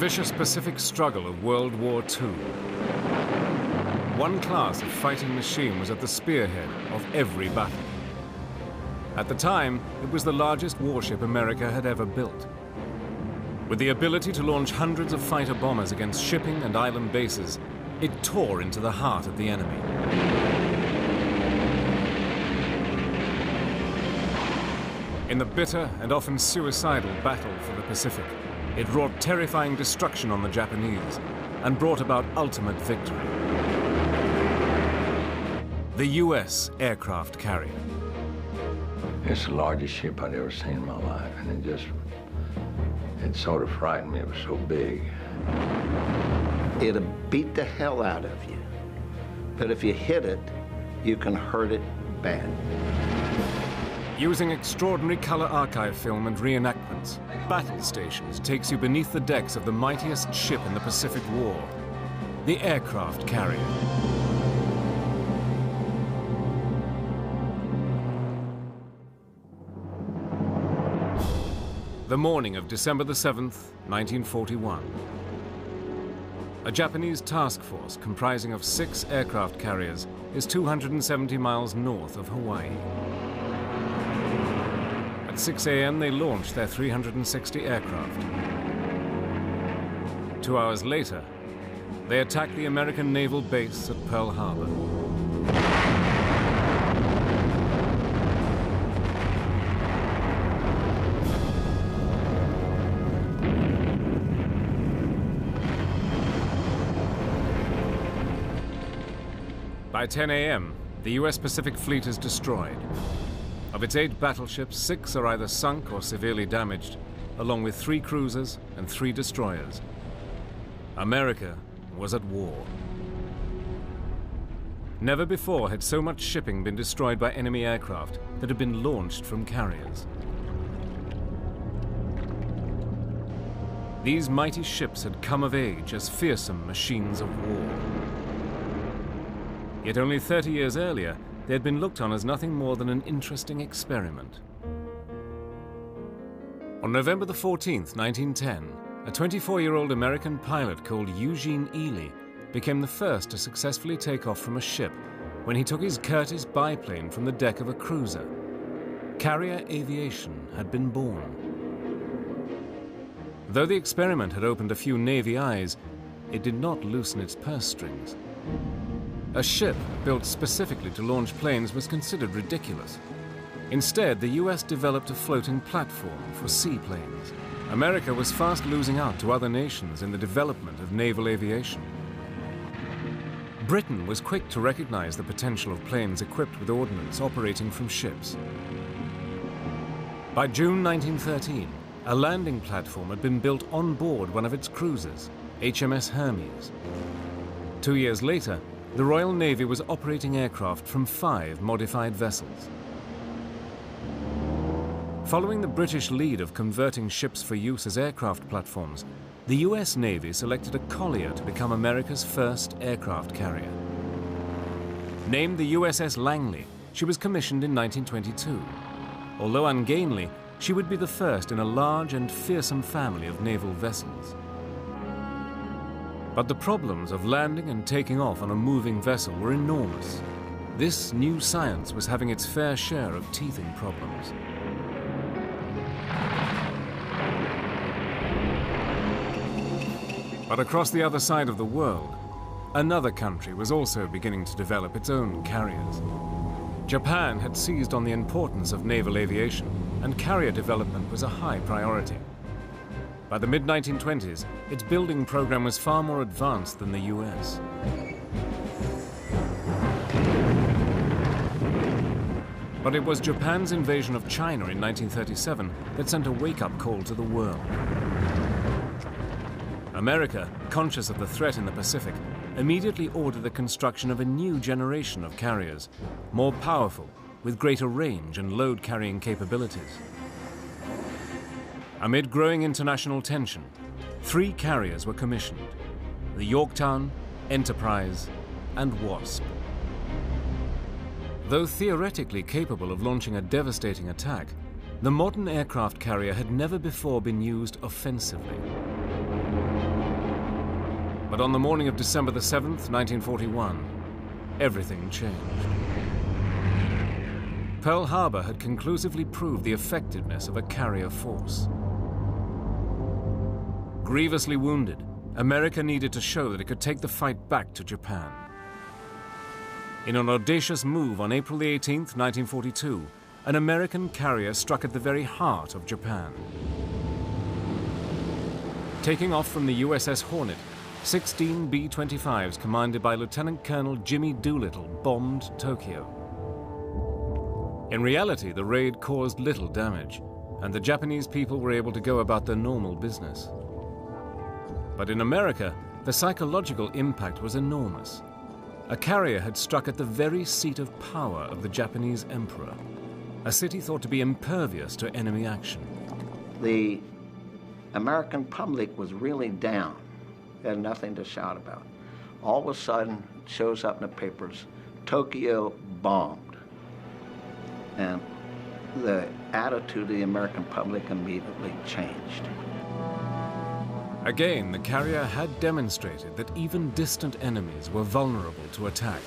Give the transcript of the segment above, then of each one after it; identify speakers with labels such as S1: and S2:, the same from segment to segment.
S1: vicious Pacific struggle of World War II. One class of fighting machine was at the spearhead of every battle. At the time, it was the largest warship America had ever built. With the ability to launch hundreds of fighter bombers against shipping and island bases, it tore into the heart of the enemy. In the bitter and often suicidal battle for the Pacific, it wrought terrifying destruction on the Japanese and brought about ultimate victory. The U.S. aircraft carrier.
S2: It's the largest ship I'd ever seen in my life, and it sort of frightened me. It was so big.
S3: It'll beat the hell out of you, but if you hit it, you can hurt it bad.
S1: Using extraordinary color archive film and reenactments, Battle Stations takes you beneath the decks of the mightiest ship in the Pacific War, the aircraft carrier. The morning of December the 7th, 1941. A Japanese task force comprising of 6 aircraft carriers is 270 miles north of Hawaii. At 6 a.m. they launched their 360 aircraft. 2 hours later, they attacked the American naval base at Pearl Harbor. By 10 a.m., the U.S. Pacific Fleet is destroyed. Of its 8 battleships, 6 are either sunk or severely damaged, along with 3 cruisers and 3 destroyers. America was at war. Never before had so much shipping been destroyed by enemy aircraft that had been launched from carriers. These mighty ships had come of age as fearsome machines of war. Yet only 30 years earlier, they had been looked on as nothing more than an interesting experiment. On November the 14th, 1910, a 24-year-old American pilot called Eugene Ely became the first to successfully take off from a ship when he took his Curtiss biplane from the deck of a cruiser. Carrier aviation had been born. Though the experiment had opened a few Navy eyes, it did not loosen its purse strings. A ship built specifically to launch planes was considered ridiculous. Instead, the US developed a floating platform for seaplanes. America was fast losing out to other nations in the development of naval aviation. Britain was quick to recognize the potential of planes equipped with ordnance operating from ships. By June 1913, a landing platform had been built on board one of its cruisers, HMS Hermes. 2 years later, the Royal Navy was operating aircraft from 5 modified vessels. Following the British lead of converting ships for use as aircraft platforms, the US Navy selected a collier to become America's first aircraft carrier. Named the USS Langley, she was commissioned in 1922. Although ungainly, she would be the first in a large and fearsome family of naval vessels. But the problems of landing and taking off on a moving vessel were enormous. This new science was having its fair share of teething problems. But across the other side of the world, another country was also beginning to develop its own carriers. Japan had seized on the importance of naval aviation, and carrier development was a high priority. By the mid-1920s, its building program was far more advanced than the US. But it was Japan's invasion of China in 1937 that sent a wake-up call to the world. America, conscious of the threat in the Pacific, immediately ordered the construction of a new generation of carriers, more powerful, with greater range and load-carrying capabilities. Amid growing international tension, 3 carriers were commissioned: the Yorktown, Enterprise, and Wasp. Though theoretically capable of launching a devastating attack, the modern aircraft carrier had never before been used offensively. But on the morning of December the 7th, 1941, everything changed. Pearl Harbor had conclusively proved the effectiveness of a carrier force. Grievously wounded, America needed to show that it could take the fight back to Japan. In an audacious move on April the 18th, 1942, an American carrier struck at the very heart of Japan. Taking off from the USS Hornet, 16 B-25s commanded by Lieutenant Colonel Jimmy Doolittle bombed Tokyo. In reality, the raid caused little damage, and the Japanese people were able to go about their normal business. But in America, the psychological impact was enormous. A carrier had struck at the very seat of power of the Japanese emperor, a city thought to be impervious to enemy action.
S3: The American public was really down. They had nothing to shout about. All of a sudden, it shows up in the papers, Tokyo bombed. And the attitude of the American public immediately changed.
S1: Again, the carrier had demonstrated that even distant enemies were vulnerable to attack.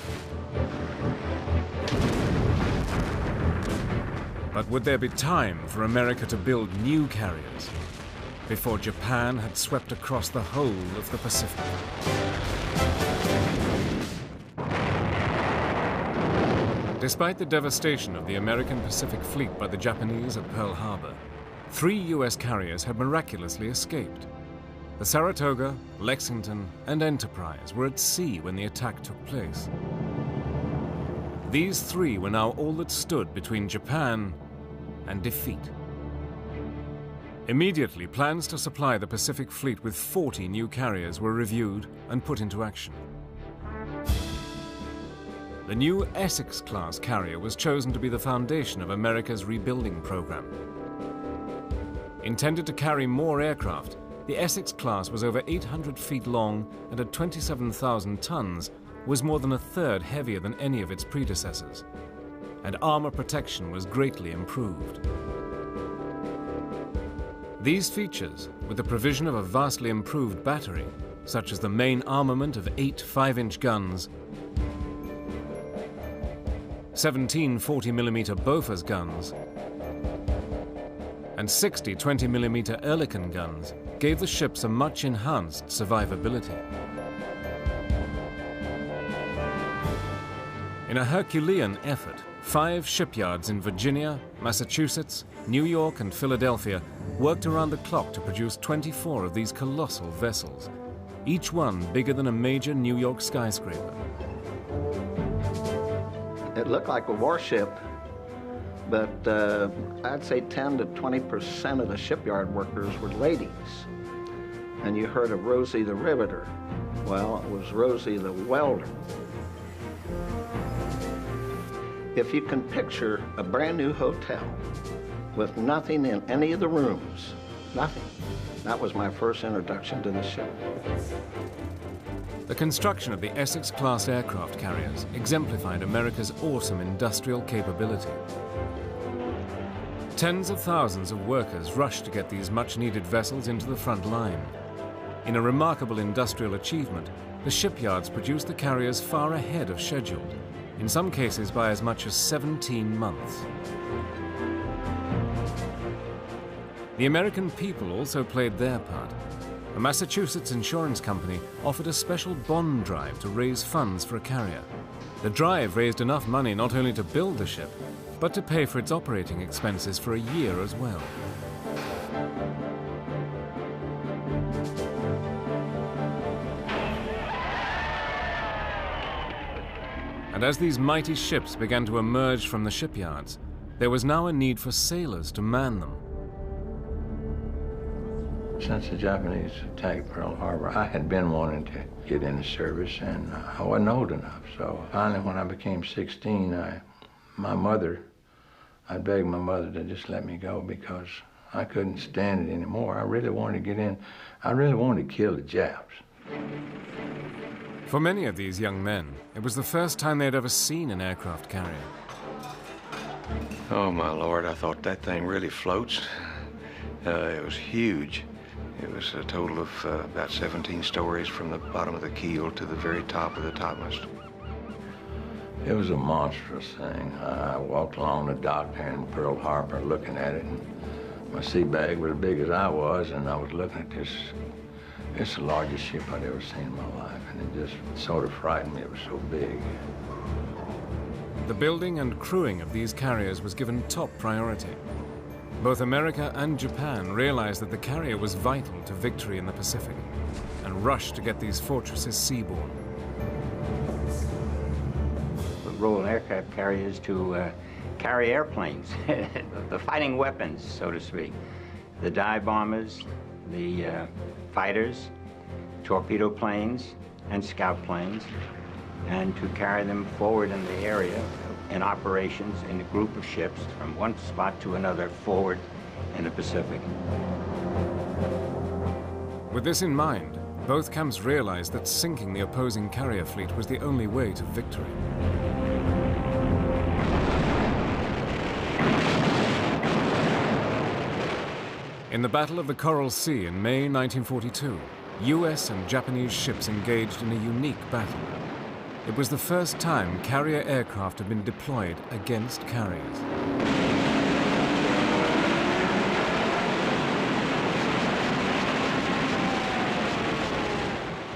S1: But would there be time for America to build new carriers before Japan had swept across the whole of the Pacific? Despite the devastation of the American Pacific Fleet by the Japanese at Pearl Harbor, 3 U.S. carriers had miraculously escaped. The Saratoga, Lexington, and Enterprise were at sea when the attack took place. These 3 were now all that stood between Japan and defeat. Immediately, plans to supply the Pacific Fleet with 40 new carriers were reviewed and put into action. The new Essex-class carrier was chosen to be the foundation of America's rebuilding program. Intended to carry more aircraft, the Essex-class was over 800 feet long and at 27,000 tons was more than a third heavier than any of its predecessors, and armor protection was greatly improved. These features, with the provision of a vastly improved battery, such as the main armament of 8 5-inch guns, 17 40mm Bofors guns, and 60 20mm Oerlikon guns, gave the ships a much enhanced survivability. In a Herculean effort, 5 shipyards in Virginia, Massachusetts, New York, and Philadelphia worked around the clock to produce 24 of these colossal vessels, each one bigger than a major New York skyscraper.
S3: It looked like a warship, but I'd say 10 to 20% of the shipyard workers were ladies. And you heard of Rosie the Riveter. Well, it was Rosie the Welder. If you can picture a brand new hotel with nothing in any of the rooms, nothing. That was my first introduction to the ship.
S1: The construction of the Essex-class aircraft carriers exemplified America's awesome industrial capability. Tens of thousands of workers rushed to get these much-needed vessels into the front line. In a remarkable industrial achievement, the shipyards produced the carriers far ahead of schedule, in some cases by as much as 17 months. The American people also played their part. A Massachusetts insurance company offered a special bond drive to raise funds for a carrier. The drive raised enough money not only to build the ship, but to pay for its operating expenses for a year as well. And as these mighty ships began to emerge from the shipyards, there was now a need for sailors to man them.
S2: Since the Japanese attacked Pearl Harbor, I had been wanting to get in the service, and I wasn't old enough. So finally, when I became 16, I begged my mother to just let me go because I couldn't stand it anymore. I really wanted to get in. I really wanted to kill the Japs.
S1: For many of these young men, it was the first time they had ever seen an aircraft carrier.
S4: Oh, my Lord, I thought that thing really floats. It was huge. It was a total of about 17 stories from the bottom of the keel to the very top of the topmast.
S2: It was a monstrous thing. I walked along the dock there in Pearl Harbor looking at it, and my sea bag was as big as I was, and I was looking at this. It's the largest ship I'd ever seen in my life, and it just sort of frightened me. It was so big.
S1: The building and crewing of these carriers was given top priority. Both America and Japan realized that the carrier was vital to victory in the Pacific and rushed to get these fortresses seaborne.
S5: The role of aircraft carriers to carry airplanes, the fighting weapons, so to speak. The dive bombers, the fighters, torpedo planes, and scout planes, and to carry them forward in the area in operations in a group of ships from one spot to another forward in the Pacific.
S1: With this in mind, both camps realized that sinking the opposing carrier fleet was the only way to victory. In the Battle of the Coral Sea in May 1942, US and Japanese ships engaged in a unique battle. It was the first time carrier aircraft had been deployed against carriers.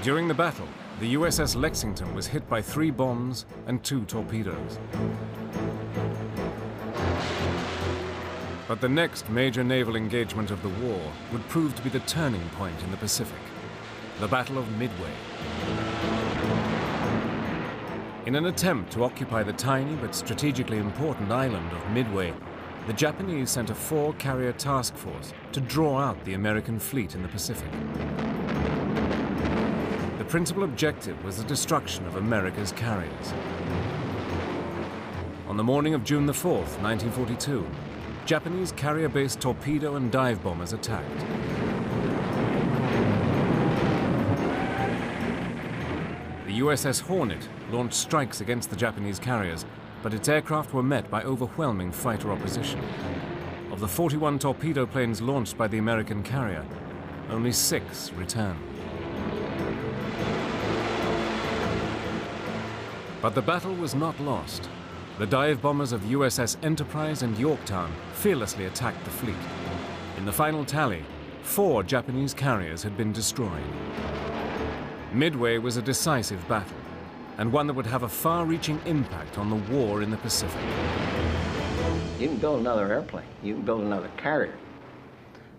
S1: During the battle, the USS Lexington was hit by 3 bombs and 2 torpedoes. But the next major naval engagement of the war would prove to be the turning point in the Pacific, the Battle of Midway. In an attempt to occupy the tiny but strategically important island of Midway, the Japanese sent a 4-carrier task force to draw out the American fleet in the Pacific. The principal objective was the destruction of America's carriers. On the morning of June the 4th, 1942, Japanese carrier-based torpedo and dive bombers attacked. The USS Hornet launched strikes against the Japanese carriers, but its aircraft were met by overwhelming fighter opposition. Of the 41 torpedo planes launched by the American carrier, only 6 returned. But the battle was not lost. The dive bombers of USS Enterprise and Yorktown fearlessly attacked the fleet. In the final tally, 4 Japanese carriers had been destroyed. Midway was a decisive battle, and one that would have a far-reaching impact on the war in the Pacific.
S3: You can build another airplane, you can build another carrier.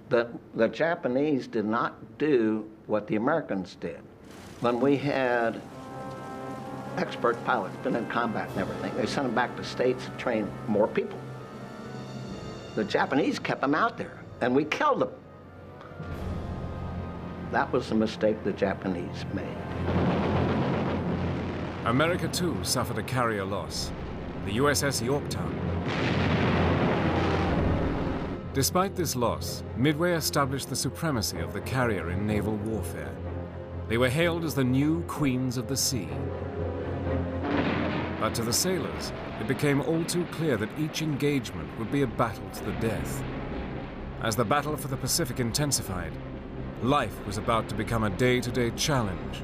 S3: The Japanese did not do what the Americans did. When we had expert pilots, been in combat and everything, they sent them back to States to train more people. The Japanese kept them out there, and we killed them. That was the mistake the Japanese made.
S1: America, too, suffered a carrier loss, the USS Yorktown. Despite this loss, Midway established the supremacy of the carrier in naval warfare. They were hailed as the new queens of the sea. But to the sailors, it became all too clear that each engagement would be a battle to the death. As the battle for the Pacific intensified, life was about to become a day-to-day challenge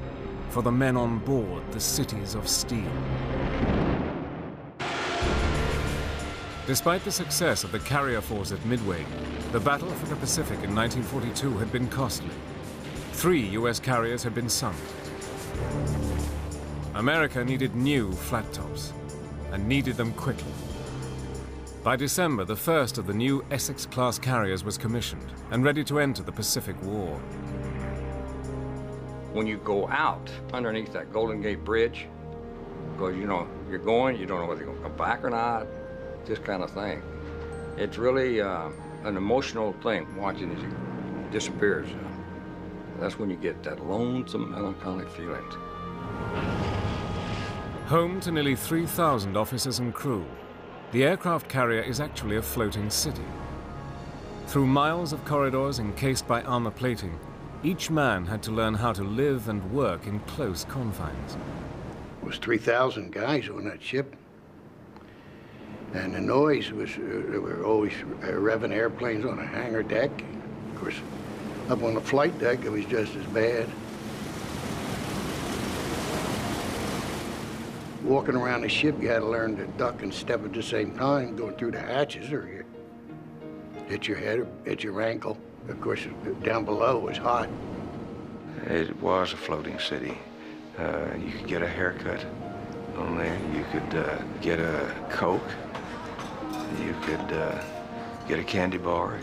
S1: for the men on board the cities of steel. Despite the success of the carrier force at Midway, the battle for the Pacific in 1942 had been costly. 3 US carriers had been sunk. America needed new flat tops, and needed them quickly. By December, the first of the new Essex-class carriers was commissioned and ready to enter the Pacific War.
S6: When you go out underneath that Golden Gate Bridge, because you know you're going, you don't know whether you're going to come back or not, this kind of thing. It's really an emotional thing watching as it disappears. That's when you get that lonesome, melancholy feeling.
S1: Home to nearly 3,000 officers and crew, the aircraft carrier is actually a floating city. Through miles of corridors encased by armor plating, each man had to learn how to live and work in close confines.
S7: There was 3,000 guys on that ship. And the noise was, there were always revving airplanes on a hangar deck. Of course, Up on the flight deck, it was just as bad. Walking around the ship, you had to learn to duck and step at the same time, going through the hatches, or you hit your head or hit your ankle. Of course, down below was hot.
S4: It was a floating city. You could get a haircut on there. You could get a Coke. You could get a candy bar.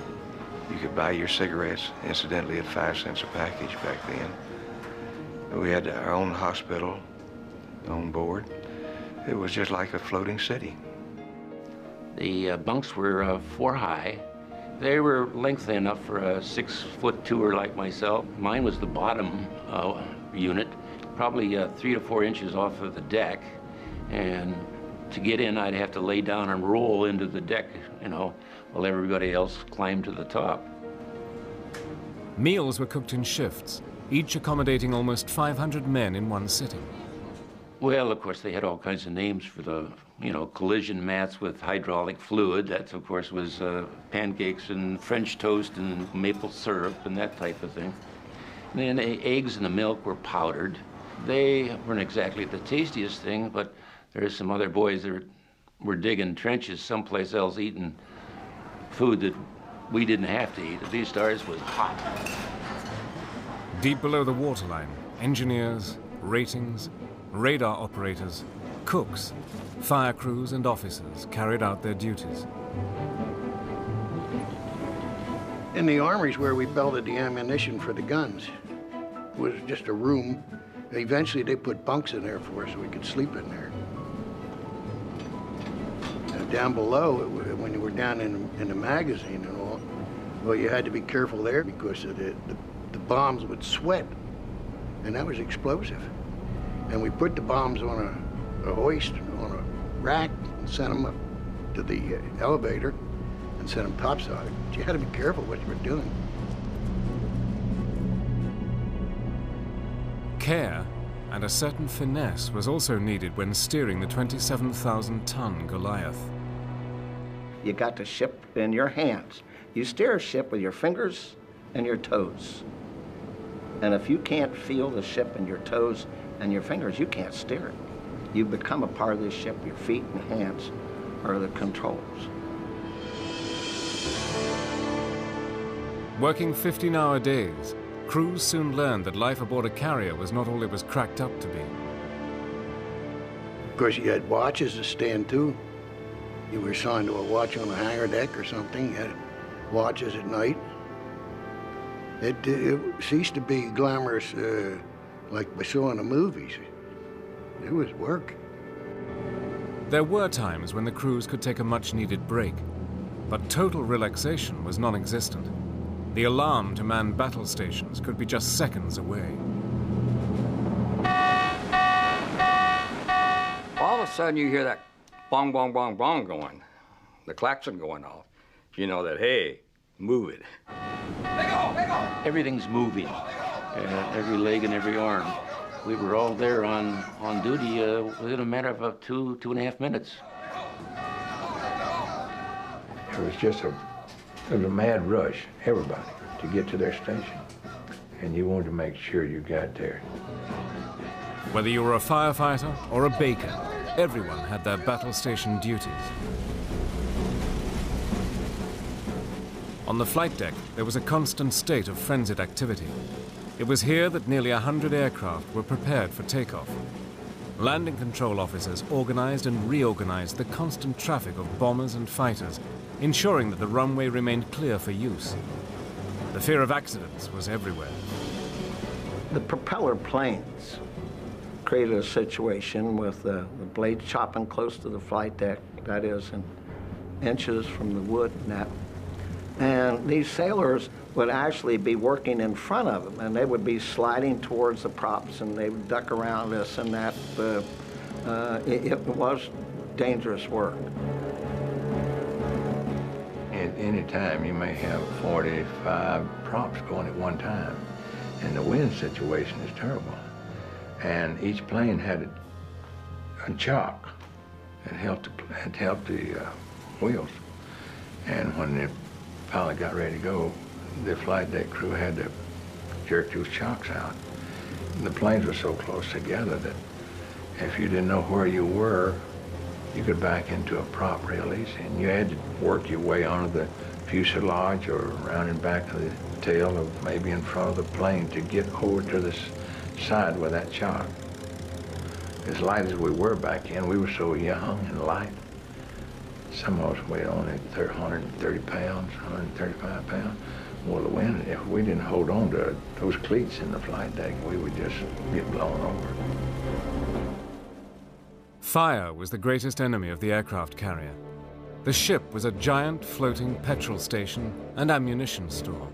S4: You could buy your cigarettes, incidentally, at 5 cents a package back then. We had our own hospital on board. It was just like a floating city.
S8: The bunks were 4 high. They were lengthy enough for a 6'2" like myself. Mine was the bottom unit, probably 3 to 4 inches off of the deck. And to get in, I'd have to lay down and roll into the deck, you know, while everybody else climbed to the top.
S1: Meals were cooked in shifts, each accommodating almost 500 men in one sitting.
S8: Well, of course, they had all kinds of names for the, you know, collision mats with hydraulic fluid. That, of course, was pancakes and French toast and maple syrup and that type of thing. And then the eggs and the milk were powdered. They weren't exactly the tastiest thing, but there's some other boys that were digging trenches someplace else eating food that we didn't have to eat. At least ours was hot.
S1: Deep below the waterline, engineers, ratings, radar operators, cooks, fire crews and officers carried out their duties.
S7: In the armories where we belted the ammunition for the guns was just a room. Eventually they put bunks in there for us so we could sleep in there. And down below, when you were down in the magazine and all, well, you had to be careful there because of the bombs would sweat, and that was explosive. And we put the bombs on a hoist, on a rack, and sent them up to the elevator and sent them topside. But you had to be careful what you were doing.
S1: Care and a certain finesse was also needed when steering the 27,000-ton Goliath.
S3: You got the ship in your hands. You steer a ship with your fingers and your toes. And if you can't feel the ship in your toes and your fingers, you can't steer it. You become a part of this ship. Your feet and hands are the controls.
S1: Working 15-hour days, crews soon learned that life aboard a carrier was not all it was cracked up to be.
S7: Of course, you had watches to stand to. You were assigned to a watch on the hangar deck or something. You had watches at night. It ceased to be glamorous like we saw in the movies. It was work.
S1: There were times when the crews could take a much-needed break, but total relaxation was non-existent. The alarm to man battle stations could be just seconds away.
S6: All of a sudden you hear that bong, bong, bong, bong going, the klaxon going off. You know that, hey, move it.
S8: Everything's moving, every leg and every arm. We were all there on duty within a matter of 2.5 minutes.
S2: It was just a mad rush, everybody, to get to their station. And you wanted to make sure you got there.
S1: Whether you were a firefighter or a baker, everyone had their battle station duties. On the flight deck, there was a constant state of frenzied activity. It was here that nearly 100 aircraft were prepared for takeoff. Landing control officers organized and reorganized the constant traffic of bombers and fighters, ensuring that the runway remained clear for use. The fear of accidents was everywhere.
S3: The propeller planes created a situation with the blade chopping close to the flight deck, that is, in inches from the wood and that. And these sailors would actually be working in front of them, and they would be sliding towards the props, and they would duck around this and that. It was dangerous work.
S2: At any time, you may have 45 props going at one time, and the wind situation is terrible. And each plane had a chock that helped the wheels. And when the pilot got ready to go, the flight deck crew had to jerk those chocks out. And the planes were so close together that if you didn't know where you were, you could back into a prop real easy. And you had to work your way onto the fuselage or around and back of the tail or maybe in front of the plane to get over to the side with that chock. As light as we were back then, we were so young and light. Some of us weighed only 130 pounds, 135 pounds. Well, the wind, if we didn't hold on to those cleats in the flight deck, we would just get blown over.
S1: Fire was the greatest enemy of the aircraft carrier. The ship was a giant floating petrol station and ammunition store.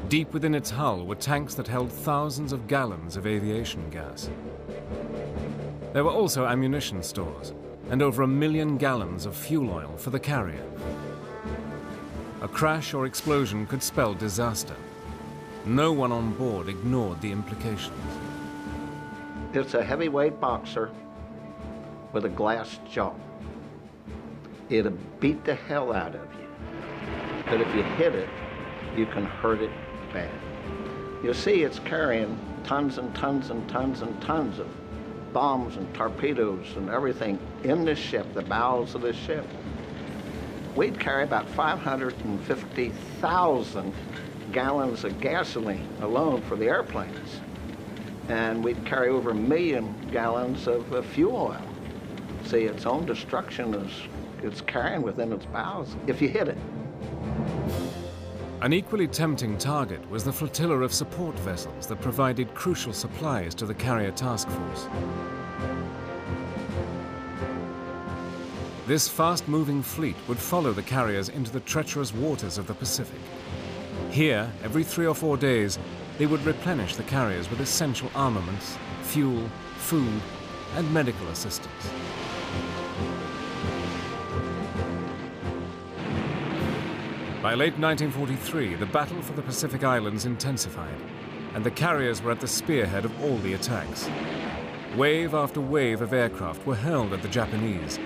S1: Deep within its hull were tanks that held thousands of gallons of aviation gas. There were also ammunition stores and over 1 million gallons of fuel oil for the carrier. A crash or explosion could spell disaster. No one on board ignored the implications.
S3: It's a heavyweight boxer with a glass jaw. It'll beat the hell out of you. But if you hit it, you can hurt it bad. You see, it's carrying tons and tons and tons and tons of bombs and torpedoes and everything in the ship, the bowels of the ship. We'd carry about 550,000 gallons of gasoline alone for the airplanes. And we'd carry over 1 million gallons of fuel oil. See, its own destruction is it's carrying within its bowels if you hit it.
S1: An equally tempting target was the flotilla of support vessels that provided crucial supplies to the carrier task force. This fast-moving fleet would follow the carriers into the treacherous waters of the Pacific. Here, every 3 or 4 days, they would replenish the carriers with essential armaments, fuel, food, and medical assistance. By late 1943, the battle for the Pacific Islands intensified, and the carriers were at the spearhead of all the attacks. Wave after wave of aircraft were hurled at the Japanese.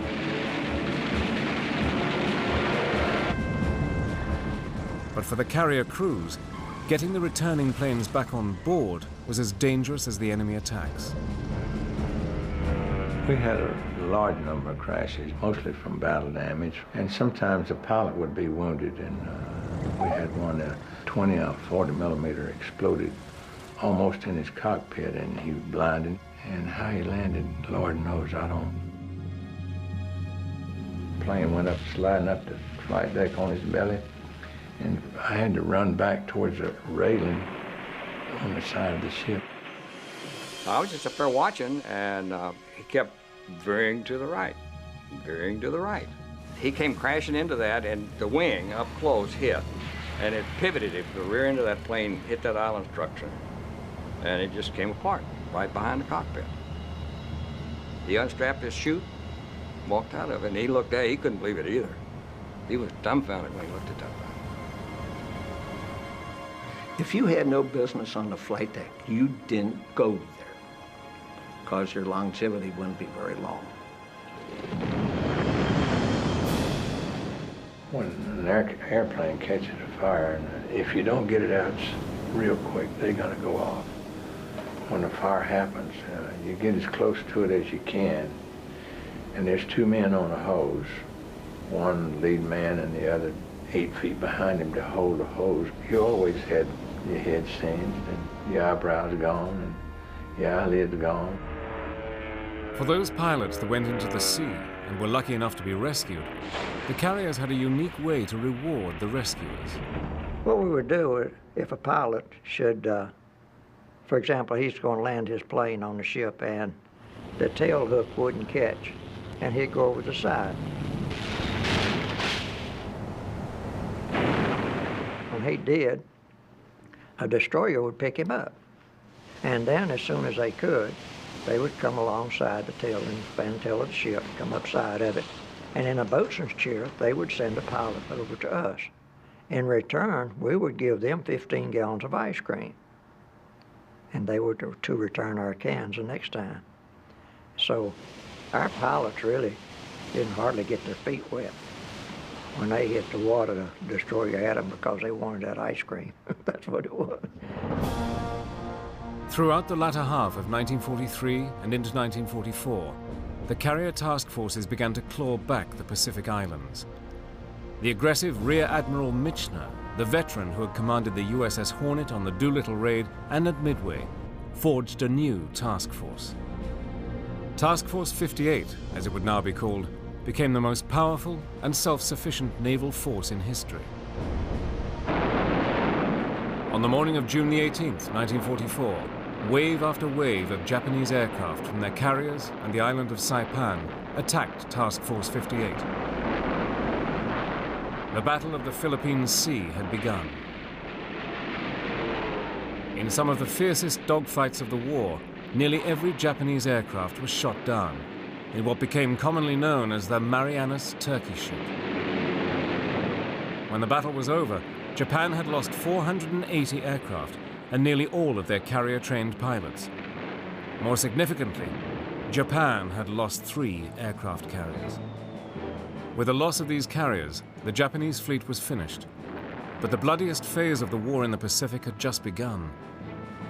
S1: But for the carrier crews, getting the returning planes back on board was as dangerous as the enemy attacks.
S2: We had a large number of crashes, mostly from battle damage, and sometimes the pilot would be wounded. And we had one, a 20 or 40 millimeter exploded almost in his cockpit, and he was blinded. And how he landed, Lord knows, I don't. The plane went up, sliding up the flight deck on his belly, and I had to run back towards the railing on the side of the ship.
S6: I was just up there watching, and he kept veering to the right, veering to the right. He came crashing into that, and the wing up close hit, and it pivoted. The rear end of that plane hit that island structure, and it just came apart right behind the cockpit. He unstrapped his chute, walked out of it, and he looked at it. He couldn't believe it either. He was dumbfounded when he looked at that thing.
S3: If you had no business on the flight deck, you didn't go there, because your longevity wouldn't be very long.
S2: When an airplane catches a fire, and if you don't get it out real quick, they're going to go off. When the fire happens, you get as close to it as you can, and there's 2 men on a hose, one lead man and the other 8 feet behind him to hold the hose. You always had your head singed, and your eyebrows gone, and your eyelids gone.
S1: For those pilots that went into the sea and were lucky enough to be rescued, the carriers had a unique way to reward the rescuers.
S9: What we would do if a pilot should, for example, he's going to land his plane on the ship and the tail hook wouldn't catch, and he'd go over the side. When he did, a destroyer would pick him up. And then as soon as they could, they would come alongside the tail and fan tail of the ship, come up side of it, and in a boatswain's chair, they would send a pilot over to us. In return, we would give them 15 gallons of ice cream, and they were to return our cans the next time. So our pilots really didn't hardly get their feet wet. When they hit the water, the destroyer had them because they wanted that ice cream. That's what it was.
S1: Throughout the latter half of 1943 and into 1944, the carrier task forces began to claw back the Pacific Islands. The aggressive Rear Admiral Michener, the veteran who had commanded the USS Hornet on the Doolittle raid and at Midway, forged a new task force. Task Force 58, as it would now be called, became the most powerful and self-sufficient naval force in history. On the morning of June the 18th, 1944, wave after wave of Japanese aircraft from their carriers and the island of Saipan attacked Task Force 58. The Battle of the Philippine Sea had begun. In some of the fiercest dogfights of the war, nearly every Japanese aircraft was shot down in what became commonly known as the Marianas Turkey Shoot. When the battle was over, Japan had lost 480 aircraft and nearly all of their carrier-trained pilots. More significantly, Japan had lost 3 aircraft carriers. With the loss of these carriers, the Japanese fleet was finished. But the bloodiest phase of the war in the Pacific had just begun.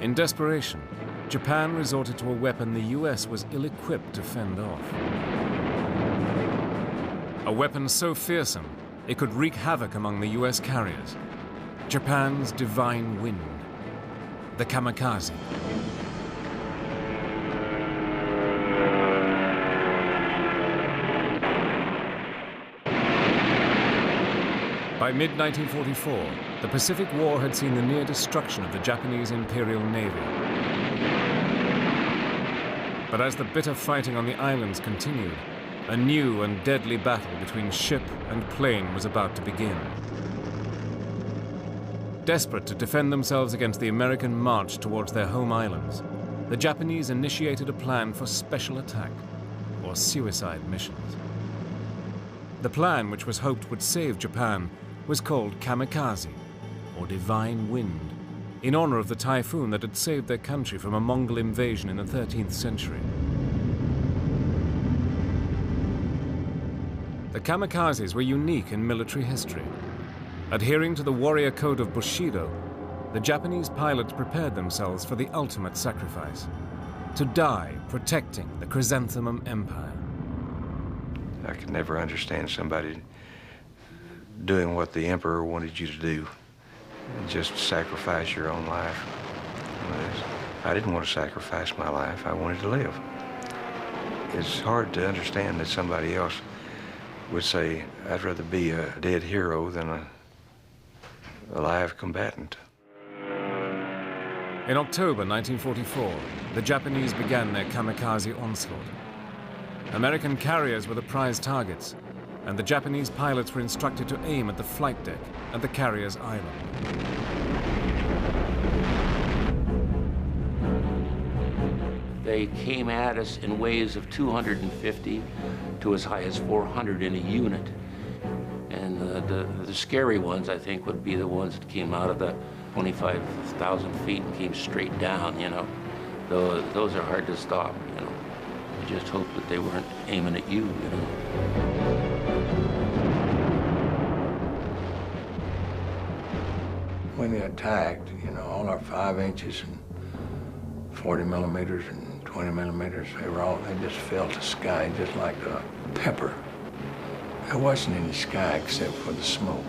S1: In desperation, Japan resorted to a weapon the US was ill-equipped to fend off. A weapon so fearsome, it could wreak havoc among the US carriers. Japan's divine wind, the kamikaze. By mid-1944, the Pacific War had seen the near destruction of the Japanese Imperial Navy. But as the bitter fighting on the islands continued, a new and deadly battle between ship and plane was about to begin. Desperate to defend themselves against the American march towards their home islands, the Japanese initiated a plan for special attack, or suicide missions. The plan, which was hoped would save Japan, was called Kamikaze, or Divine Wind, in honor of the typhoon that had saved their country from a Mongol invasion in the 13th century. The kamikazes were unique in military history. Adhering to the warrior code of Bushido, the Japanese pilots prepared themselves for the ultimate sacrifice, to die protecting the Chrysanthemum Empire.
S4: I could never understand somebody doing what the Emperor wanted you to do, and just sacrifice your own life. I didn't want to sacrifice my life, I wanted to live. It's hard to understand that somebody else would say, I'd rather be a dead hero than a live combatant.
S1: In October 1944, the Japanese began their kamikaze onslaught. American carriers were the prize targets, and the Japanese pilots were instructed to aim at the flight deck and the carrier's island.
S8: They came at us in waves of 250 to as high as 400 in a unit. And the scary ones, I think, would be the ones that came out of the 25,000 feet and came straight down, you know. Those are hard to stop, you know. You just hope that they weren't aiming at you, you know.
S2: When they attacked, you know, all our 5 inches and 40 millimeters and 20 millimeters, they just fell to sky just like a pepper. There wasn't any sky except for the smoke.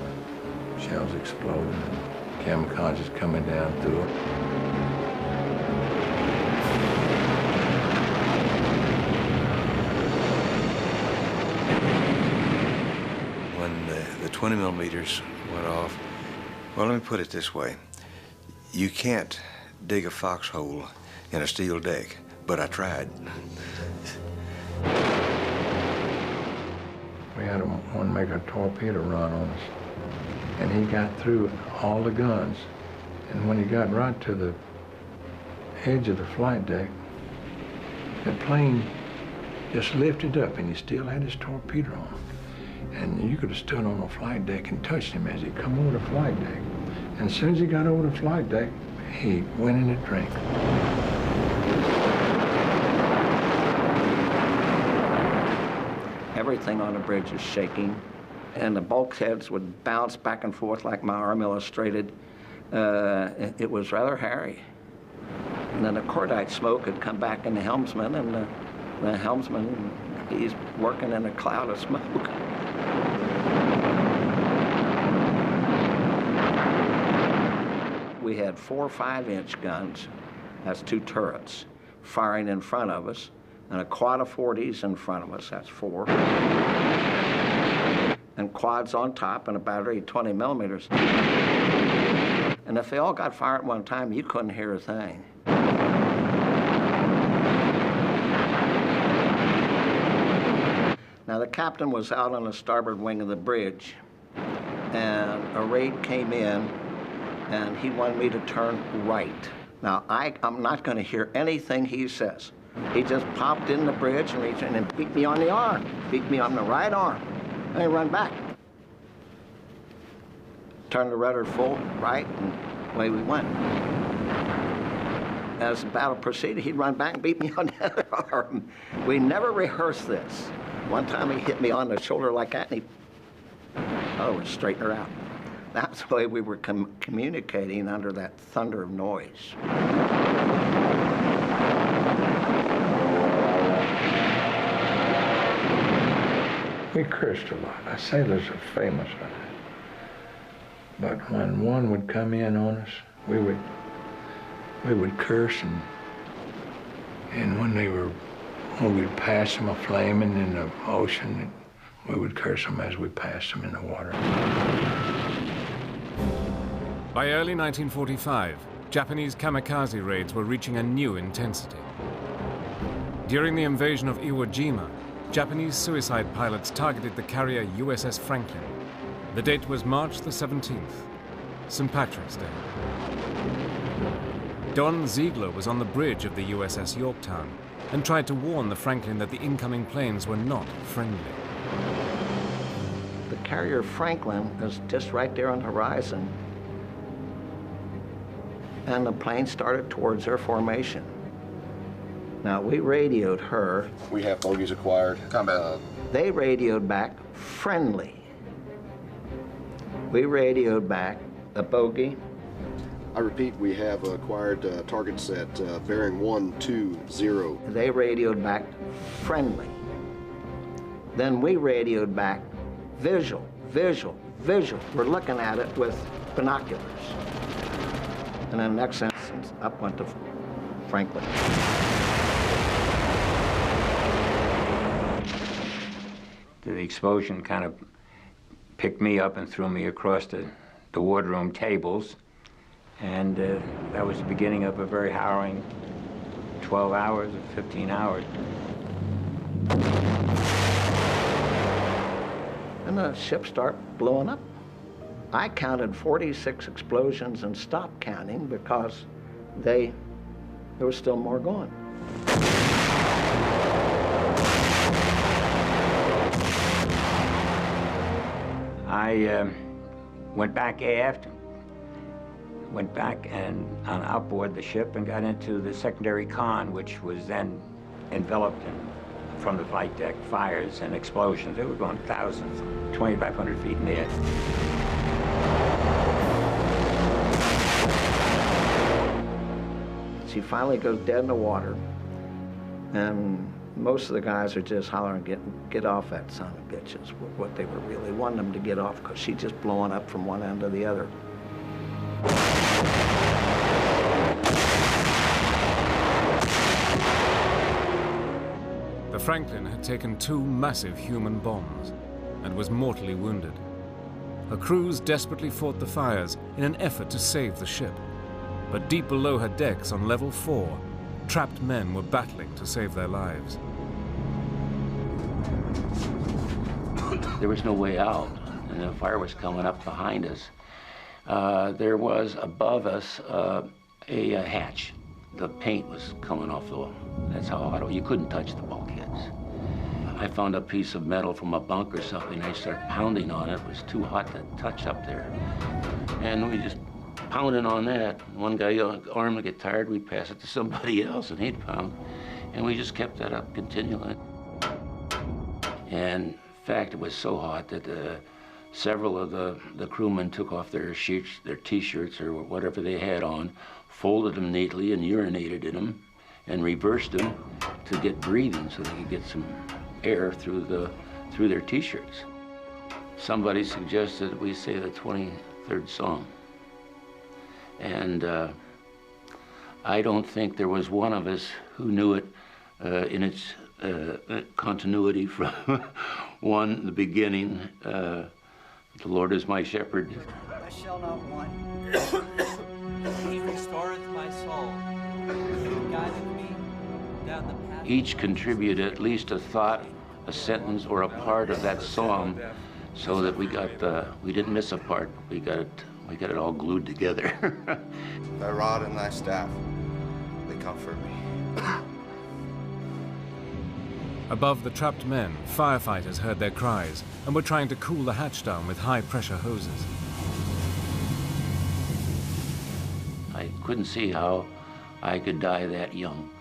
S2: Shells exploding and kamikazes coming down through it.
S4: When the 20 millimeters went off, well, let me put it this way. You can't dig a foxhole in a steel deck, but I tried.
S2: We had one make a torpedo run on us, and he got through all the guns. And when he got right to the edge of the flight deck, the plane just lifted up, and he still had his torpedo on. And you could have stood on the flight deck and touched him as he come over the flight deck. And as soon as he got over the flight deck, he went in a drink.
S3: Everything on the bridge is shaking. and the bulkheads would bounce back and forth like my arm illustrated. It was rather hairy. And then the cordite smoke had come back in the helmsman, and the helmsman, he's working in a cloud of smoke. We had 4 5-inch guns, that's 2 turrets, firing in front of us, and a quad of 40s in front of us, that's 4. And quads on top, and a battery of 20 millimeters. And if they all got fired at one time, you couldn't hear a thing. Now, the captain was out on the starboard wing of the bridge, and a raid came in, and he wanted me to turn right. Now, I'm not going to hear anything he says. He just popped in the bridge and reached in and beat me on the arm, beat me on the right arm, and he run back. Turned the rudder full right, and away we went. As the battle proceeded, he'd run back and beat me on the other arm. We never rehearsed this. One time he hit me on the shoulder like that, and he straightened her out. That's the way we were communicating under that thunder of noise.
S2: We cursed a lot. Sailors are famous for that. But when one would come in on us, we would curse, and when we'd pass them a-flaming in the ocean, we would curse them as we passed them in the water.
S1: By early 1945, Japanese kamikaze raids were reaching a new intensity. During the invasion of Iwo Jima, Japanese suicide pilots targeted the carrier USS Franklin. The date was March the 17th, St. Patrick's Day. Don Ziegler was on the bridge of the USS Yorktown and tried to warn the Franklin that the incoming planes were not friendly.
S3: The carrier Franklin was just right there on the horizon, and the plane started towards their formation. Now, we radioed her.
S10: We have bogeys acquired. Combat.
S3: They radioed back, friendly. We radioed back a bogey.
S10: I repeat, we have acquired targets at bearing 120.
S3: They radioed back, friendly. Then we radioed back, visual, visual, visual. We're looking at it with binoculars. And then the next instance, up went to Franklin.
S5: The explosion kind of picked me up and threw me across the wardroom tables. And that was the beginning of a very harrowing 12 hours or 15 hours.
S3: And the ship started blowing up. I counted 46 explosions and stopped counting because there was still more going.
S5: I went back aft, and on outboard the ship and got into the secondary con, which was then enveloped from the flight deck, fires and explosions. They were going thousands, 2,500 feet in the air.
S3: She finally goes dead in the water, and most of the guys are just hollering, get off that son of a bitch, is what they were really wanting them to get off, because she's just blowing up from one end to the other.
S1: The Franklin had taken 2 massive human bombs and was mortally wounded. Her crews desperately fought the fires in an effort to save the ship. But deep below her decks on level 4, trapped men were battling to save their lives.
S8: There was no way out, and the fire was coming up behind us. There was above us a hatch. The paint was coming off the wall. That's how hot it was. You couldn't touch the bulkheads. I found a piece of metal from a bunk or something. I started pounding on it. It was too hot to touch up there. And we just pounding on that. One guy arm would get tired, we'd pass it to somebody else and he'd pound. And we just kept that up continually. And in fact, it was so hot that Several of the crewmen took off their sheets, their T-shirts or whatever they had on, folded them neatly and urinated in them, and reversed them to get breathing so they could get some air through their T-shirts. Somebody suggested we say the 23rd Psalm. And I don't think there was one of us who knew it in its continuity from the beginning. The Lord is my shepherd.
S11: I shall not want. He restoreth my soul. He guideth me down the path.
S8: Each contributed at least a thought, a sentence, or a part of that psalm, so that we didn't miss a part. We got it all glued together.
S12: Thy rod and thy staff, they comfort me.
S1: Above the trapped men, firefighters heard their cries and were trying to cool the hatch down with high-pressure hoses.
S8: I couldn't see how I could die that young.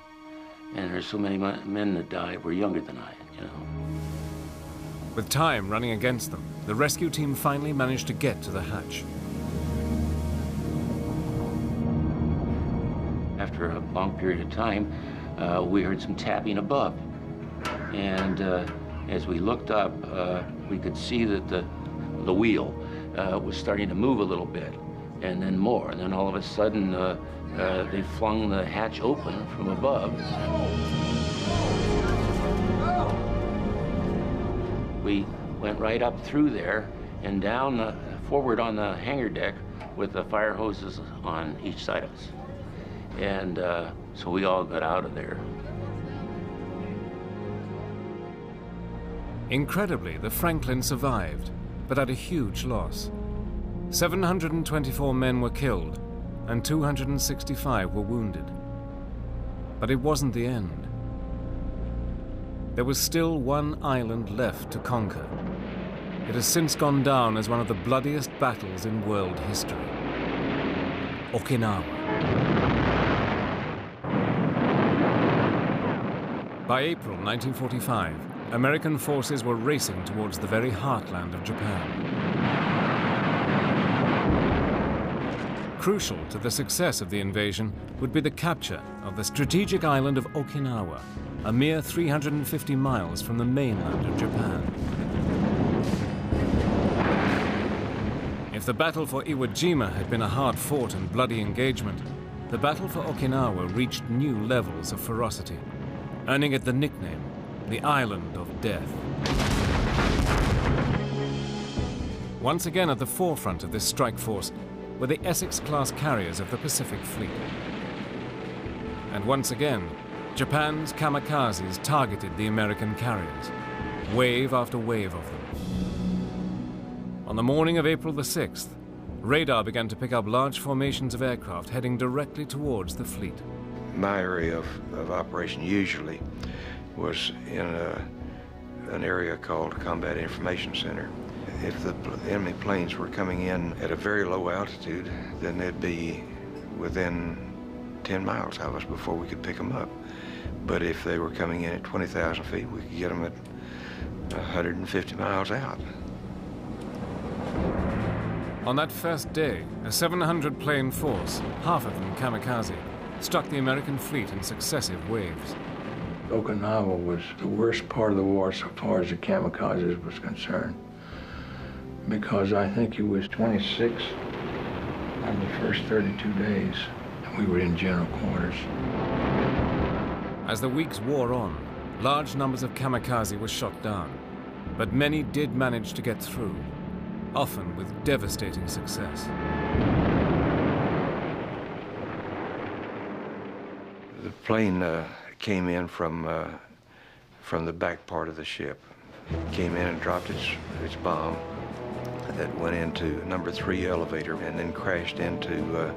S8: And there's so many men that died were younger than I, you know.
S1: With time running against them, the rescue team finally managed to get to the hatch.
S8: After a long period of time, we heard some tapping above. And as we looked up, we could see that the wheel was starting to move a little bit, and then more. And then all of a sudden, they flung the hatch open from above. We went right up through there and down forward on the hangar deck with the fire hoses on each side of us. And so we all got out of there.
S1: Incredibly, the Franklin survived, but at a huge loss. 724 men were killed, and 265 were wounded. But it wasn't the end. There was still one island left to conquer. It has since gone down as one of the bloodiest battles in world history. Okinawa. By April 1945, American forces were racing towards the very heartland of Japan. Crucial to the success of the invasion would be the capture of the strategic island of Okinawa, a mere 350 miles from the mainland of Japan. If the battle for Iwo Jima had been a hard-fought and bloody engagement, the battle for Okinawa reached new levels of ferocity, earning it the nickname, the Island of Death. Once again at the forefront of this strike force were the Essex-class carriers of the Pacific Fleet. And once again, Japan's kamikazes targeted the American carriers, wave after wave of them. On the morning of April the 6th, radar began to pick up large formations of aircraft heading directly towards the fleet.
S4: My area of operation usually was in an area called Combat Information Center. If the enemy planes were coming in at a very low altitude, then they'd be within 10 miles of us before we could pick them up. But if they were coming in at 20,000 feet, we could get them at 150 miles out.
S1: On that first day, a 700-plane force, half of them kamikaze, struck the American fleet in successive waves.
S2: Okinawa was the worst part of the war so far as the kamikazes was concerned, because I think it was 26 on the first 32 days, and we were in general quarters.
S1: As the weeks wore on, large numbers of kamikaze were shot down, but many did manage to get through, often with devastating success.
S4: The plane came in from the back part of the ship. Came in and dropped its bomb that went into number 3 elevator and then crashed into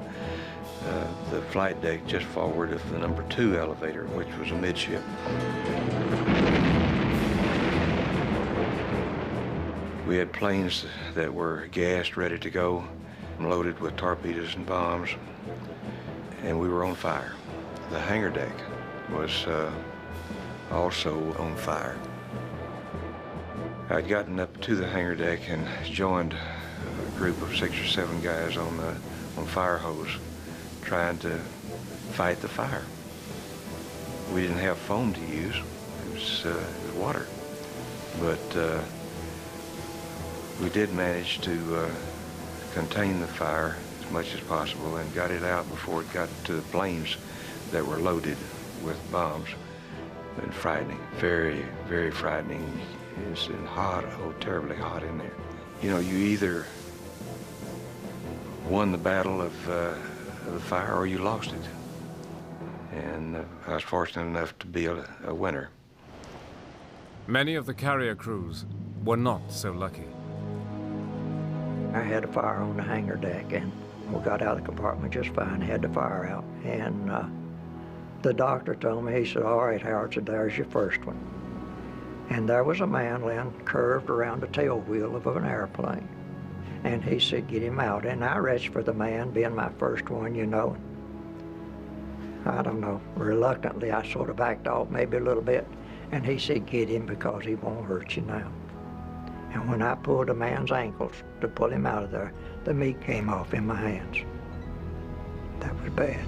S4: the flight deck just forward of the number 2 elevator, which was a midship. We had planes that were gassed, ready to go, loaded with torpedoes and bombs, and we were on fire. The hangar deck was also on fire. I'd gotten up to the hangar deck and joined a group of 6 or 7 guys on fire hose trying to fight the fire. We didn't have foam to use. It was water. But we did manage to contain the fire as much as possible and got it out before it got to the planes that were loaded with bombs. And frightening, very, very frightening. It's hot, oh, terribly hot in there. You know, you either won the battle of the fire or you lost it. And I was fortunate enough to be a winner.
S1: Many of the carrier crews were not so lucky.
S9: I had a fire on the hangar deck, and we got out of the compartment just fine, had the fire out. And the doctor told me, he said, all right, Howard, so there's your first one. And there was a man laying curved around the tail wheel of an airplane. And he said, get him out. And I reached for the man, being my first one, you know. I don't know, reluctantly, I sort of backed off maybe a little bit. And he said, get him because he won't hurt you now. And when I pulled a man's ankles to pull him out of there, the meat came off in my hands. That was bad.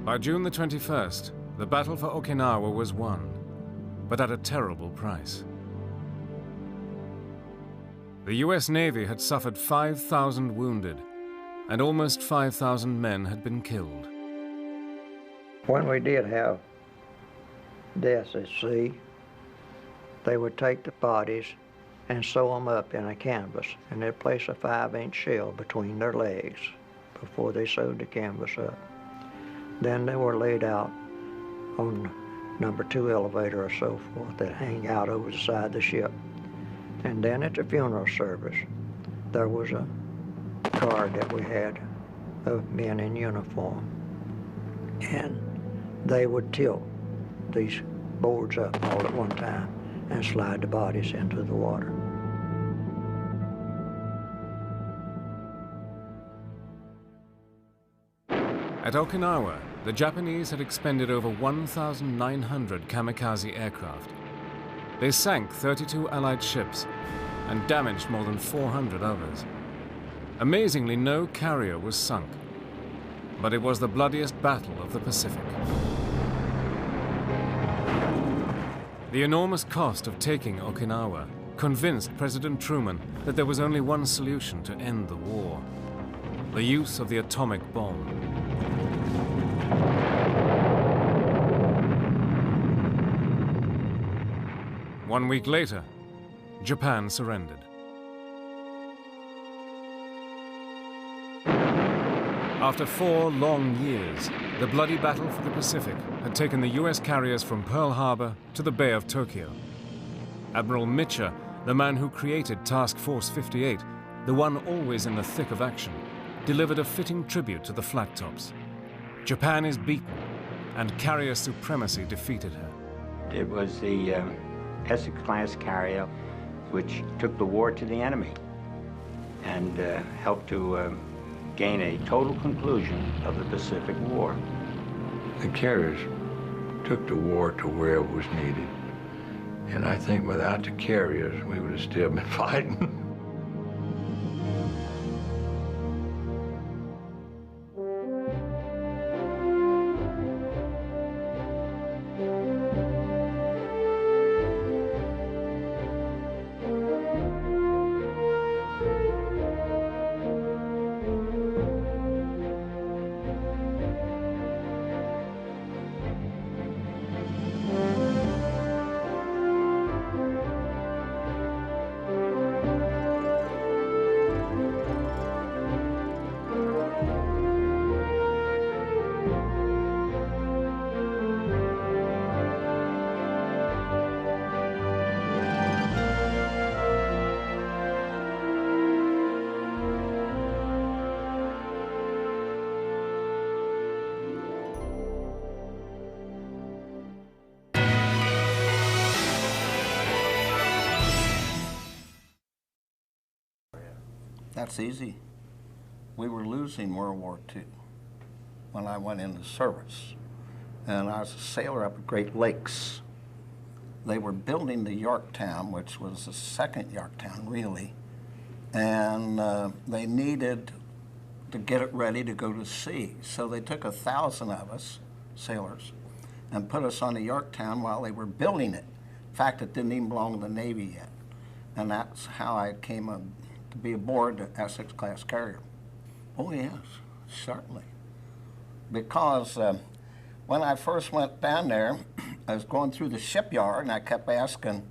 S1: By June the 21st, the battle for Okinawa was won, but at a terrible price. The US Navy had suffered 5,000 wounded, and almost 5,000 men had been killed.
S9: When we did have deaths at sea, they would take the bodies and sew them up in a canvas, and they'd place a 5-inch shell between their legs before they sewed the canvas up. Then they were laid out on number 2 elevator or so forth that hang out over the side of the ship. And then at the funeral service, there was a guard that we had of men in uniform. And they would tilt these boards up all at one time and slide the bodies into the water.
S1: At Okinawa, the Japanese had expended over 1,900 kamikaze aircraft. They sank 32 Allied ships and damaged more than 400 others. Amazingly, no carrier was sunk, but it was the bloodiest battle of the Pacific. The enormous cost of taking Okinawa convinced President Truman that there was only one solution to end the war: the use of the atomic bomb. One week later, Japan surrendered. After 4 long years, the bloody battle for the Pacific had taken the US carriers from Pearl Harbor to the Bay of Tokyo. Admiral Mitscher, the man who created Task Force 58, the one always in the thick of action, delivered a fitting tribute to the flat tops. Japan is beaten, and carrier supremacy defeated her.
S5: It was the Essex-class carrier which took the war to the enemy and helped to gain a total conclusion of the Pacific War.
S2: The carriers took the war to where it was needed. And I think without the carriers, we would have still been fighting.
S3: That's easy. We were losing World War II when I went into service. and I was a sailor up at Great Lakes. They were building the Yorktown, which was the second Yorktown, really, and they needed to get it ready to go to sea. So they took 1,000 of us, sailors, and put us on the Yorktown while they were building it. In fact, it didn't even belong to the Navy yet. And that's how I came to be aboard the Essex class carrier. Oh yes, certainly. Because when I first went down there, I was going through the shipyard and I kept asking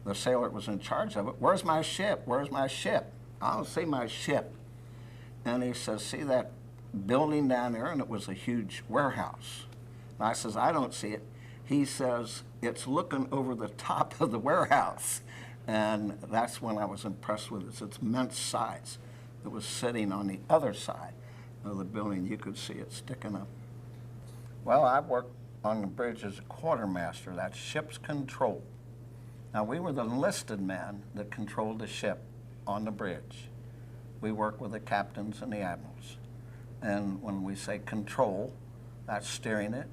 S3: the sailor that was in charge of it, "Where's my ship? Where's my ship? I don't see my ship." And he says, "See that building down there?" And it was a huge warehouse. And I says, "I don't see it." He says, "It's looking over the top of the warehouse." And that's when I was impressed with its immense size. It was sitting on the other side of the building. You could see it sticking up. Well, I worked on the bridge as a quartermaster. That's ship's control. Now, we were the enlisted men that controlled the ship on the bridge. We worked with the captains and the admirals. And when we say control, that's steering it,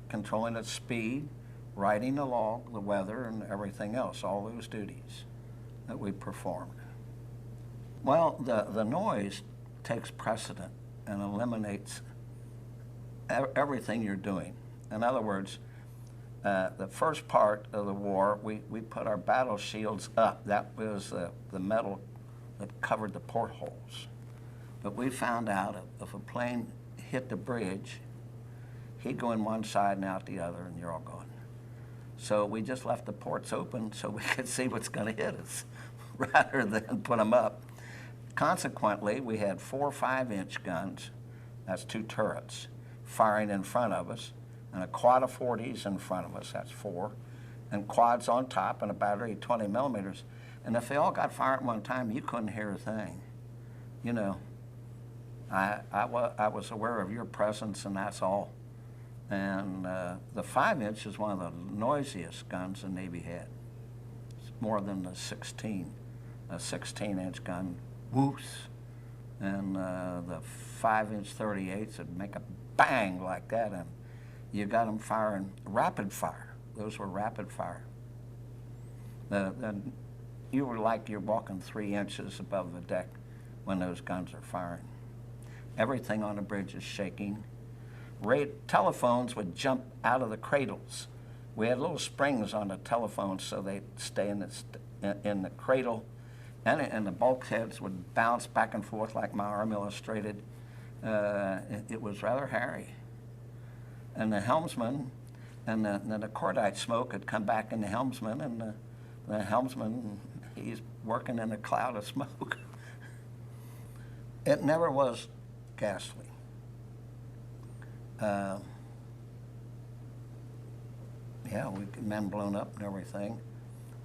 S3: controlling its speed, writing the log, the weather, and everything else, all those duties that we performed. Well, the noise takes precedent and eliminates everything you're doing. In other words, the first part of the war, we put our battle shields up. That was the metal that covered the portholes. But we found out if a plane hit the bridge, he'd go in one side and out the other, and you're all gone. So we just left the ports open so we could see what's going to hit us rather than put them up. Consequently, we had 4 5-inch guns, that's 2 turrets, firing in front of us, and a quad of 40s in front of us, that's 4, and quads on top and a battery of 20 millimeters. And if they all got fired at one time, you couldn't hear a thing. You know, I was aware of your presence, and that's all. And the 5-inch is one of the noisiest guns the Navy had. It's more than the 16. A 16-inch gun, whoosh. And the 5-inch 38s would make a bang like that, and you got them firing rapid fire. Those were rapid fire. You were like you're walking 3 inches above the deck when those guns are firing. Everything on the bridge is shaking. Telephones would jump out of the cradles. We had little springs on the telephones so they'd stay in the cradle, and the bulkheads would bounce back and forth like my arm illustrated. It was rather hairy. And the helmsman, and the cordite smoke had come back in the helmsman, and the helmsman, he's working in a cloud of smoke. It never was ghastly. Yeah, men blown up and everything.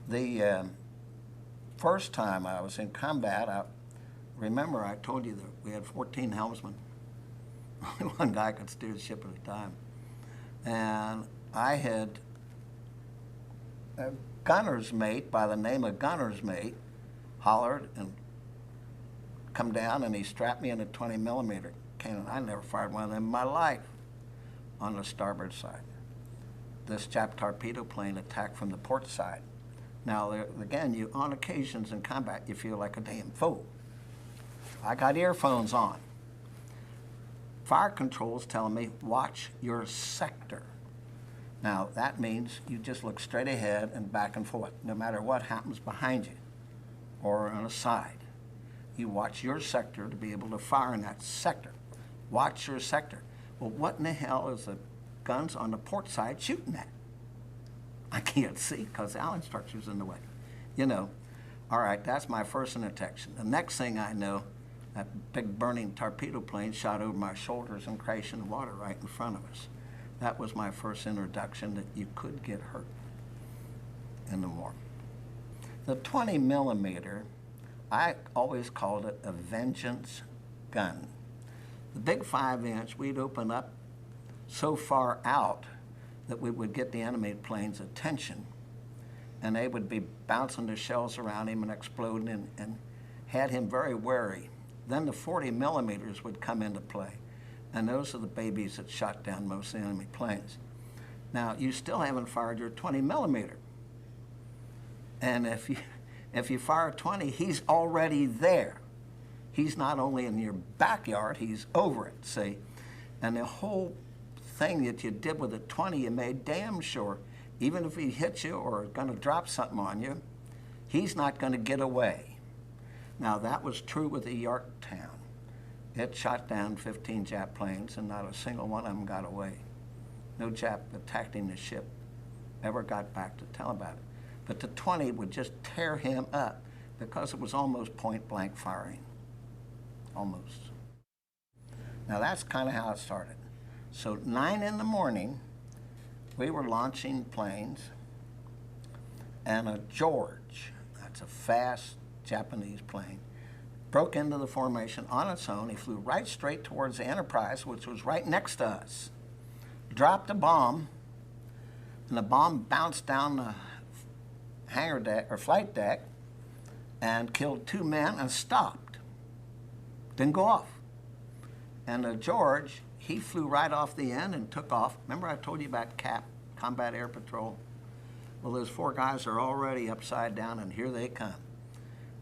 S3: The first time I was in combat, remember I told you that we had 14 helmsmen. Only one guy could steer the ship at a time. And I had a gunner's mate by the name of gunner's mate hollered and come down, and he strapped me in a 20 millimeter cannon. I never fired one of them in my life. On the starboard side. This Jap torpedo plane attacked from the port side. Now, again, on occasions in combat, you feel like a damn fool. I got earphones on. Fire control's telling me, watch your sector. Now, that means you just look straight ahead and back and forth, no matter what happens behind you or on the side. You watch your sector to be able to fire in that sector. Watch your sector. Well, what in the hell is the guns on the port side shooting at? I can't see because the Allen structure's in the way. You know, all right, that's my first detection. The next thing I know, that big burning torpedo plane shot over my shoulders and crashed in the water right in front of us. That was my first introduction that you could get hurt in the war. The 20 millimeter, I always called it a vengeance gun. The big 5-inch, we'd open up so far out that we would get the enemy plane's attention, and they would be bouncing their shells around him and exploding and had him very wary. Then the 40 millimeters would come into play, and those are the babies that shot down most of the enemy planes. Now, you still haven't fired your 20 millimeter. And if you fire 20, he's already there. He's not only in your backyard, he's over it, see? And the whole thing that you did with the 20, you made damn sure, even if he hits you or is going to drop something on you, he's not going to get away. Now, that was true with the Yorktown. It shot down 15 Jap planes, and not a single one of them got away. No Jap attacking the ship ever got back to tell about it. But the 20 would just tear him up because it was almost point-blank firing. Almost. Now, that's kind of how it started. So 9 in the morning, we were launching planes, and a George, that's a fast Japanese plane, broke into the formation on its own. He flew right straight towards the Enterprise, which was right next to us, dropped a bomb, and the bomb bounced down the hangar deck, or flight deck, and killed 2 men and stopped. Didn't go off. And the George, he flew right off the end and took off. Remember I told you about CAP, Combat Air Patrol? Well, those 4 guys are already upside down, and here they come.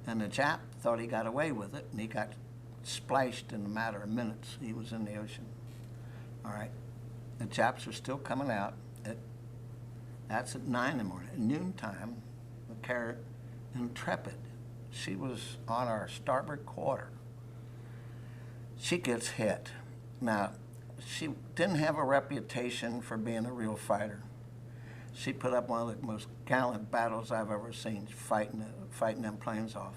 S3: And the Jap thought he got away with it, and he got splashed in a matter of minutes. He was in the ocean. All right. The Japs are still coming out. That's at 9 in the morning. At noontime, the carrier Intrepid, she was on our starboard quarter. She gets hit. Now, she didn't have a reputation for being a real fighter. She put up one of the most gallant battles I've ever seen, fighting them planes off.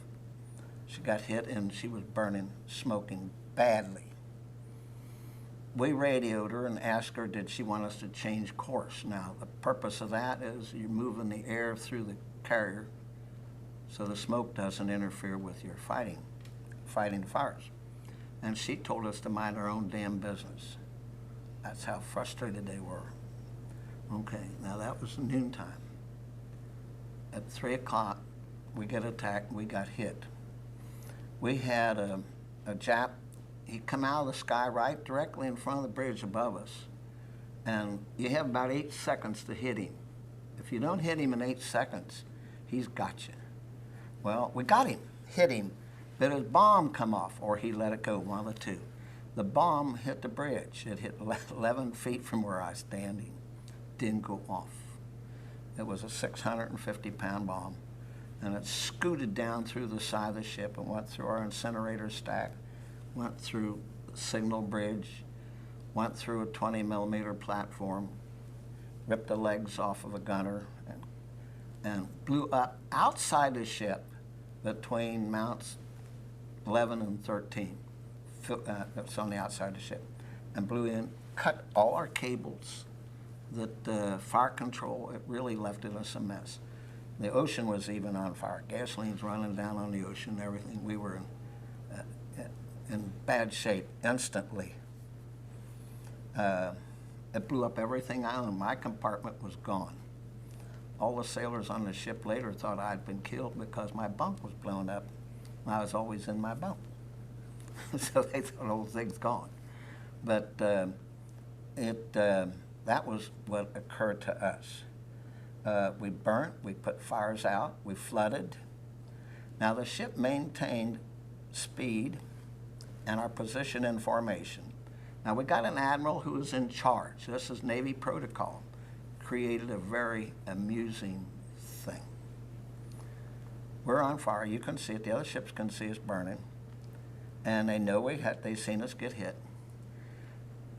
S3: She got hit and she was burning, smoking badly. We radioed her and asked her, did she want us to change course? Now, the purpose of that is you're moving the air through the carrier so the smoke doesn't interfere with your fighting fires. And she told us to mind our own damn business. That's how frustrated they were. Okay, now that was noontime. At 3 o'clock, we get attacked and we got hit. We had a Jap, he'd come out of the sky right directly in front of the bridge above us. And you have about 8 seconds to hit him. If you don't hit him in 8 seconds, he's got you. Well, we got him, hit him, but his bomb come off, or he let it go, one of the two. The bomb hit the bridge. It hit 11 feet from where I was standing. Didn't go off. It was a 650-pound bomb, and it scooted down through the side of the ship and went through our incinerator stack, went through the signal bridge, went through a 20-millimeter platform, ripped the legs off of a gunner, and blew up outside the ship between mounts 11 and 13. That's on the outside of the ship, and blew in, cut all our cables. That fire control, it really left us a mess. The ocean was even on fire. Gasoline's running down on the ocean and everything. We were in bad shape instantly. It blew up everything I owned. My compartment was gone. All the sailors on the ship later thought I'd been killed because my bunk was blown up. I was always in my bunk. So they thought the whole thing's gone. But that was what occurred to us. We burnt, we put fires out, we flooded. Now the ship maintained speed and our position in formation. Now we got an admiral who was in charge. This is Navy protocol. Created a very amusing thing. We're on fire, you can see it, the other ships can see us burning. And they know they've seen us get hit.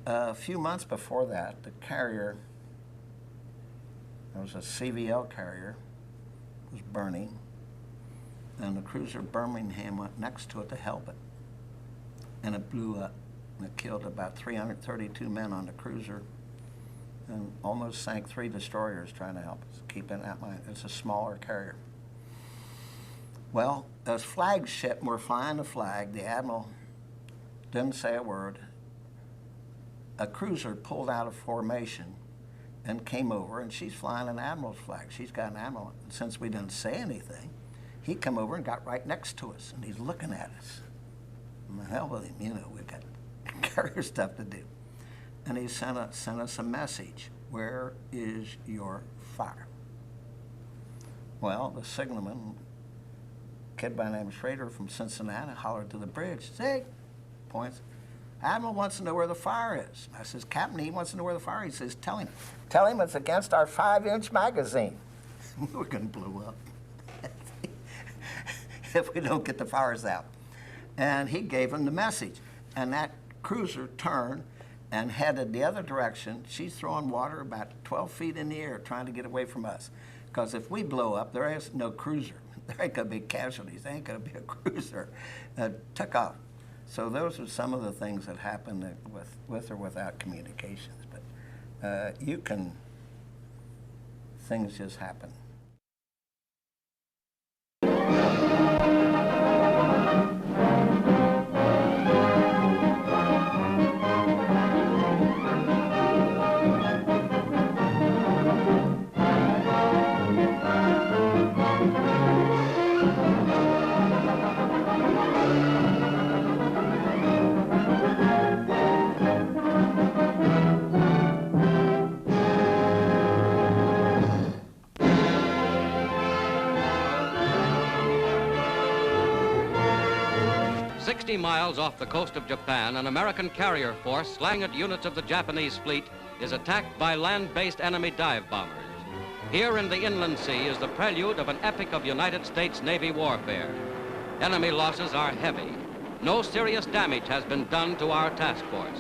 S3: A few months before that, the carrier, there was a CVL carrier, was burning, and the cruiser Birmingham went next to it to help it. And it blew up, and it killed about 332 men on the cruiser, and almost sank 3 destroyers trying to help us. Keep in that mind, it's a smaller carrier. Well, as flagship, we're flying the flag, the admiral didn't say a word. A cruiser pulled out of formation and came over, and she's flying an admiral's flag. She's got an admiral. And since we didn't say anything, he come over and got right next to us, and he's looking at us. And the hell with him, you know, we've got carrier stuff to do. And he sent us a message. where is your fire? Well, the signalman, kid by the name of Schrader from Cincinnati, hollered to the bridge, Zig, points, Admiral wants to know where the fire is. I says, Captain, he wants to know where the fire is. He says, tell him. Tell him it's against our 5-inch magazine. We're going to blow up if we don't get the fires out. And he gave him the message. And that cruiser turned and headed the other direction. She's throwing water about 12 feet in the air trying to get away from us. Because if we blow up, there is no cruiser. There ain't going to be casualties. There ain't going to be a cruiser. Took off. So those are some of the things that happen with or without communications. But things just happen.
S13: Miles off the coast of Japan, an American carrier force, slaying at units of the Japanese fleet, is attacked by land-based enemy dive bombers. Here in the inland sea is the prelude of an epic of United States Navy warfare. Enemy losses are heavy. No serious damage has been done to our task force.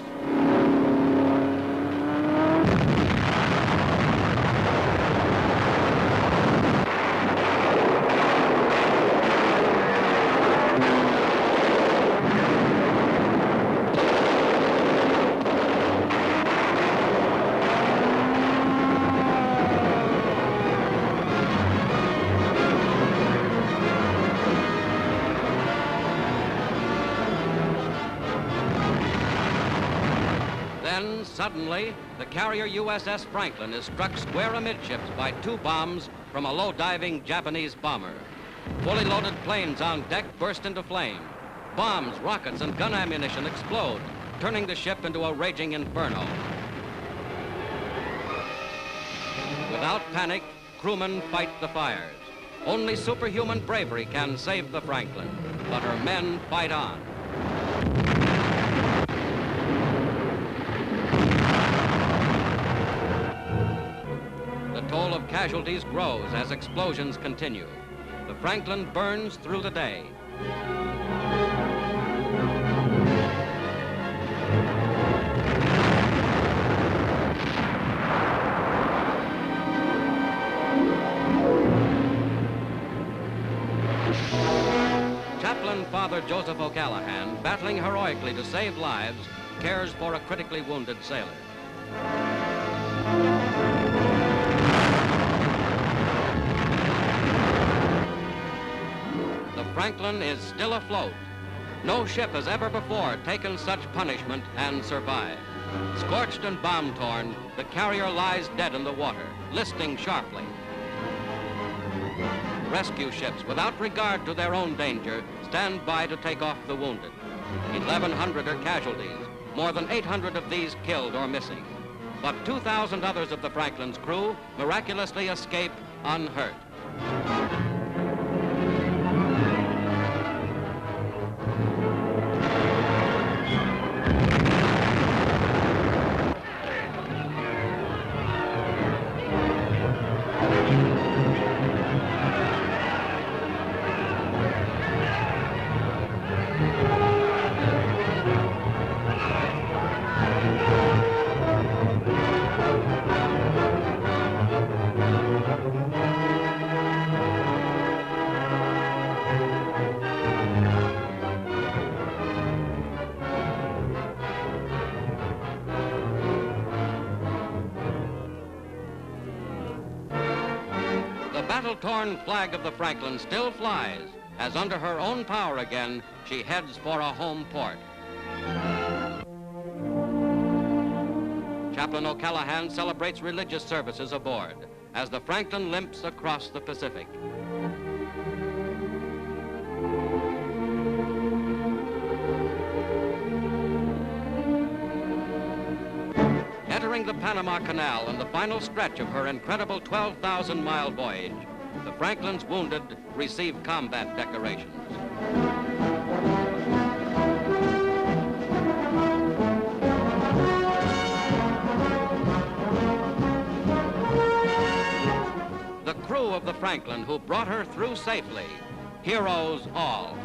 S13: Suddenly, the carrier USS Franklin is struck square amidships by 2 bombs from a low-diving Japanese bomber. Fully loaded planes on deck burst into flame. Bombs, rockets, and gun ammunition explode, turning the ship into a raging inferno. Without panic, crewmen fight the fires. Only superhuman bravery can save the Franklin, but her men fight on. The toll of casualties grows as explosions continue. The Franklin burns through the day. Chaplain Father Joseph O'Callahan, battling heroically to save lives, cares for a critically wounded sailor. Franklin is still afloat. No ship has ever before taken such punishment and survived. Scorched and bomb-torn, the carrier lies dead in the water, listing sharply. Rescue ships, without regard to their own danger, stand by to take off the wounded. 1,100 are casualties, more than 800 of these killed or missing. But 2,000 others of the Franklin's crew miraculously escape unhurt. Battle-torn flag of the Franklin still flies, as under her own power again, she heads for a home port. Chaplain O'Callahan celebrates religious services aboard as the Franklin limps across the Pacific. Entering the Panama Canal and the final stretch of her incredible 12,000-mile voyage, the Franklin's wounded receive combat decorations. The crew of the Franklin who brought her through safely, heroes all.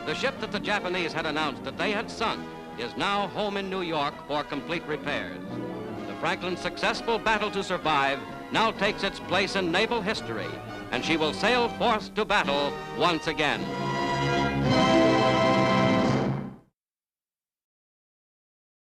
S13: The ship that the Japanese had announced that they had sunk is now home in New York for complete repairs. The Franklin's successful battle to survive now takes its place in naval history, and she will sail forth to battle once again.